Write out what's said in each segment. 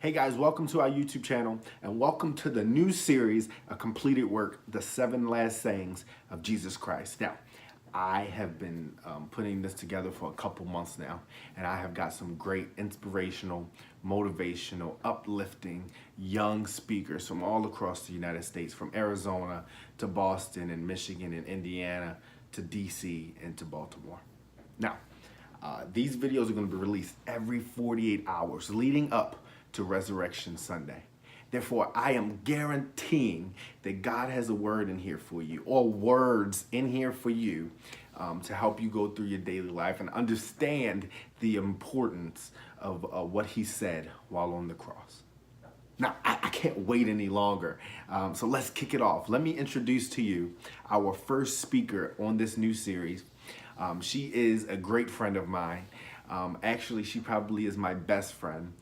Hey guys, welcome to our YouTube channel and welcome to the new series, A Completed Work, The 7 Last Sayings of Jesus Christ. Now, I have been putting this together for a couple months now, and I have got some great inspirational, motivational, uplifting young speakers from all across the United States, from Arizona to Boston and Michigan and Indiana to DC and to Baltimore. Now, these videos are going to be released every 48 hours leading up to Resurrection Sunday. Therefore, I am guaranteeing that God has a word in here for you, or words in here for you, to help you go through your daily life and understand the importance of what he said while on the cross. Now, I can't wait any longer, so let's kick it off. Let me introduce to you our first speaker on this new series. She is a great friend of mine. Actually, she probably is my best friend.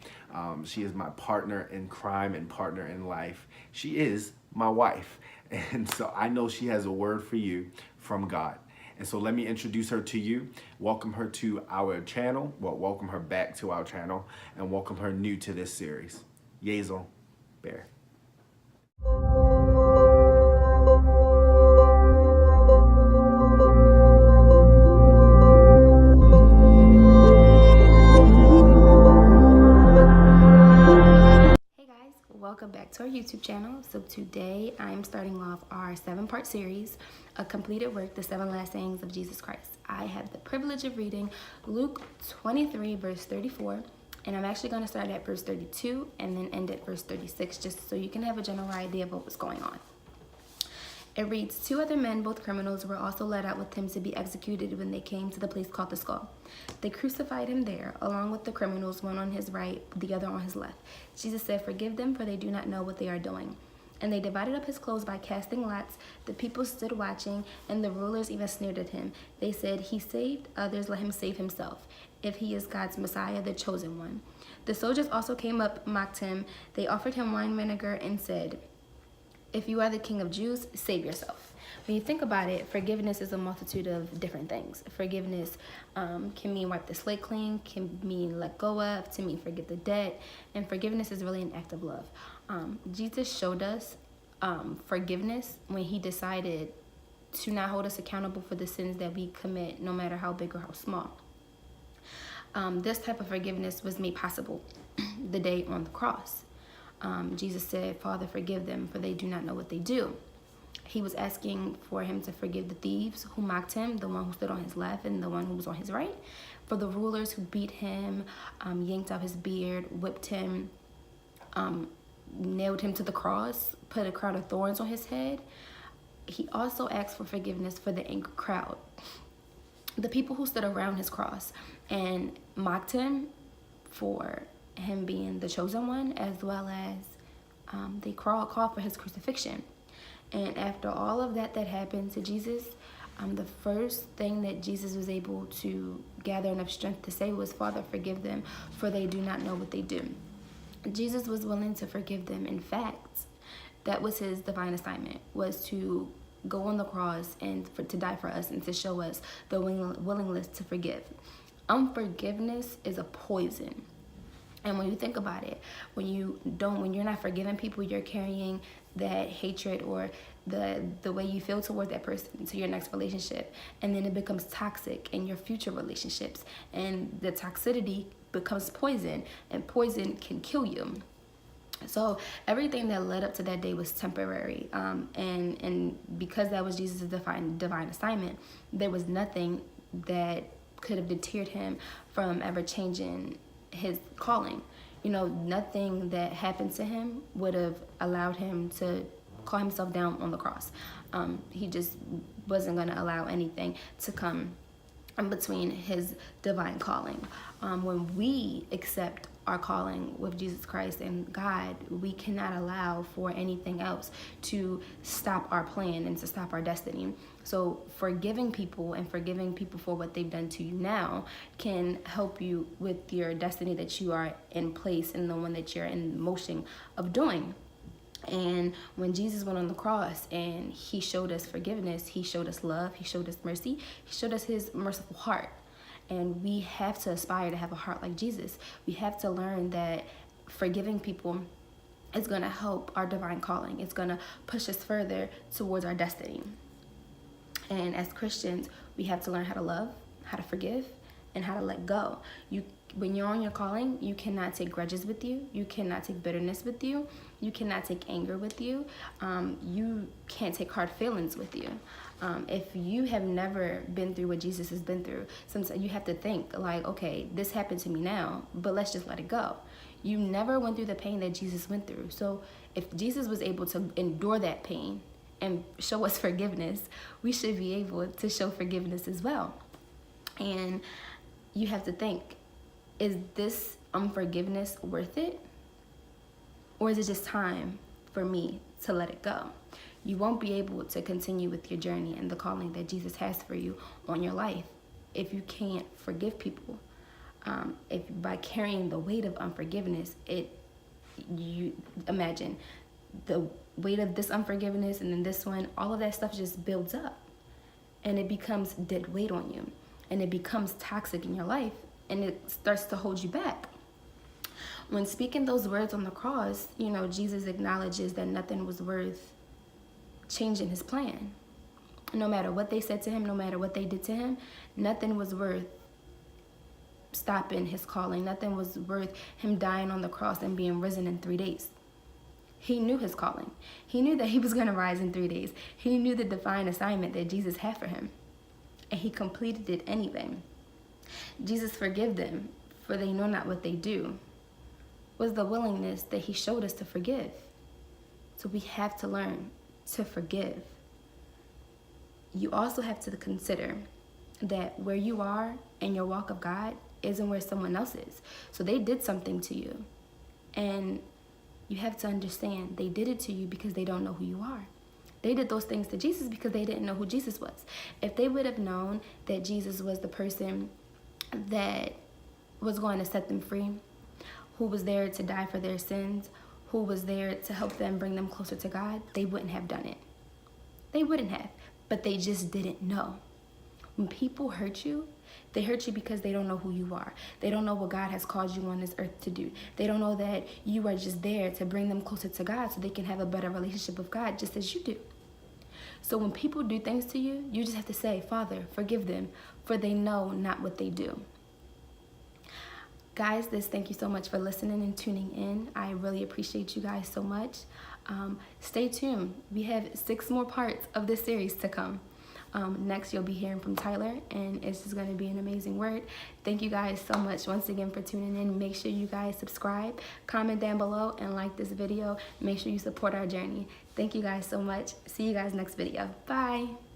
She is my partner in crime and partner in life. She is my wife. And so I know she has a word for you from God. And so let me introduce her to you, welcome her to our channel, welcome her back to our channel, and welcome her new to this series, Yazel Berry. Welcome back to our YouTube channel. So today I'm starting off our 7-part series, A Completed Work, The 7 Last Sayings of Jesus Christ. I have the privilege of reading Luke 23 verse 34, and I'm actually going to start at verse 32 and then end at verse 36 just so you can have a general idea of what was going on. It reads, 2 other men, both criminals, were also led out with him to be executed when they came to the place called the Skull. They crucified him there, along with the criminals, one on his right, the other on his left. Jesus said, "Forgive them, for they do not know what they are doing." And they divided up his clothes by casting lots. The people stood watching, and the rulers even sneered at him. They said, "He saved others, let him save himself, if he is God's Messiah, the chosen one." The soldiers also came up, mocked him. They offered him wine vinegar and said, "If you are the King of Jews, save yourself." When you think about it, forgiveness is a multitude of different things. Forgiveness can mean wipe the slate clean, can mean let go of, to mean forget the debt, and forgiveness is really an act of love. Jesus showed us forgiveness when he decided to not hold us accountable for the sins that we commit, no matter how big or how small. This type of forgiveness was made possible the day on the cross. Jesus said, "Father, forgive them, for they do not know what they do." He was asking for him to forgive the thieves who mocked him, the one who stood on his left and the one who was on his right, for the rulers who beat him, yanked out his beard, whipped him, nailed him to the cross, put a crown of thorns on his head. He also asked for forgiveness for the angry crowd, the people who stood around his cross and mocked him for him being the chosen one, as well as they called for his crucifixion. And after all of that happened to Jesus, the first thing that Jesus was able to gather enough strength to say was, "Father, forgive them, for they do not know what they do." Jesus was willing to forgive them. In fact, that was his divine assignment, was to go on the cross and to die for us and to show us the willingness to forgive. Unforgiveness is a poison. And when you think about it, when you're not forgiving people, you're carrying that hatred or the way you feel toward that person to your next relationship. And then it becomes toxic in your future relationships. And the toxicity becomes poison, and poison can kill you. So everything that led up to that day was temporary. And because that was Jesus' divine assignment, there was nothing that could have deterred him from ever changing his calling. Nothing that happened to him would have allowed him to call himself down on the cross. He just wasn't going to allow anything to come in between his divine calling. When we accept our calling with Jesus Christ and God, we cannot allow for anything else to stop our plan and to stop our destiny. So forgiving people and forgiving people for what they've done to you now can help you with your destiny that you are in place and the one that you're in motion of doing. And when Jesus went on the cross and he showed us forgiveness, he showed us love, he showed us mercy, he showed us his merciful heart. And we have to aspire to have a heart like Jesus. We have to learn that forgiving people is going to help our divine calling. It's going to push us further towards our destiny. And as Christians, we have to learn how to love, how to forgive, and how to let go. When you're on your calling, you cannot take grudges with you. You cannot take bitterness with you. You cannot take anger with you. You can't take hard feelings with you. If you have never been through what Jesus has been through, sometimes you have to think like, okay, this happened to me now, but let's just let it go. You never went through the pain that Jesus went through. So if Jesus was able to endure that pain and show us forgiveness, we should be able to show forgiveness as well. And you have to think, is this unforgiveness worth it? Or is it just time for me to let it go? You won't be able to continue with your journey and the calling that Jesus has for you on your life if you can't forgive people. If by carrying the weight of unforgiveness, you imagine the weight of this unforgiveness and then this one, all of that stuff just builds up and it becomes dead weight on you and it becomes toxic in your life and it starts to hold you back. When speaking those words on the cross, Jesus acknowledges that nothing was worth changing his plan. No matter what they said to him, no matter what they did to him, nothing was worth stopping his calling. Nothing was worth him dying on the cross and being risen in 3 days. He knew his calling. He knew that he was going to rise in 3 days. He knew the divine assignment that Jesus had for him. And he completed it anyway. Jesus forgive them, for they know not what they do, was the willingness that he showed us to forgive. So we have to learn to forgive. You also have to consider that where you are in your walk of God isn't where someone else is. So they did something to you. And you have to understand they did it to you because they don't know who you are. They did those things to Jesus because they didn't know who Jesus was. If they would have known that Jesus was the person that was going to set them free, who was there to die for their sins, who was there to help them bring them closer to God, they wouldn't have done it. They wouldn't have, but they just didn't know. When people hurt you, they hurt you because they don't know who you are. They don't know what God has called you on this earth to do. They don't know that you are just there to bring them closer to God so they can have a better relationship with God just as you do. So when people do things to you, you just have to say, Father, forgive them, for they know not what they do. Guys, thank you so much for listening and tuning in. I really appreciate you guys so much. Stay tuned. We have 6 more parts of this series to come. Next, you'll be hearing from Tyler, and it's just going to be an amazing word. Thank you guys so much once again for tuning in. Make sure you guys subscribe, comment down below, and like this video. Make sure you support our journey. Thank you guys so much. See you guys next video. Bye.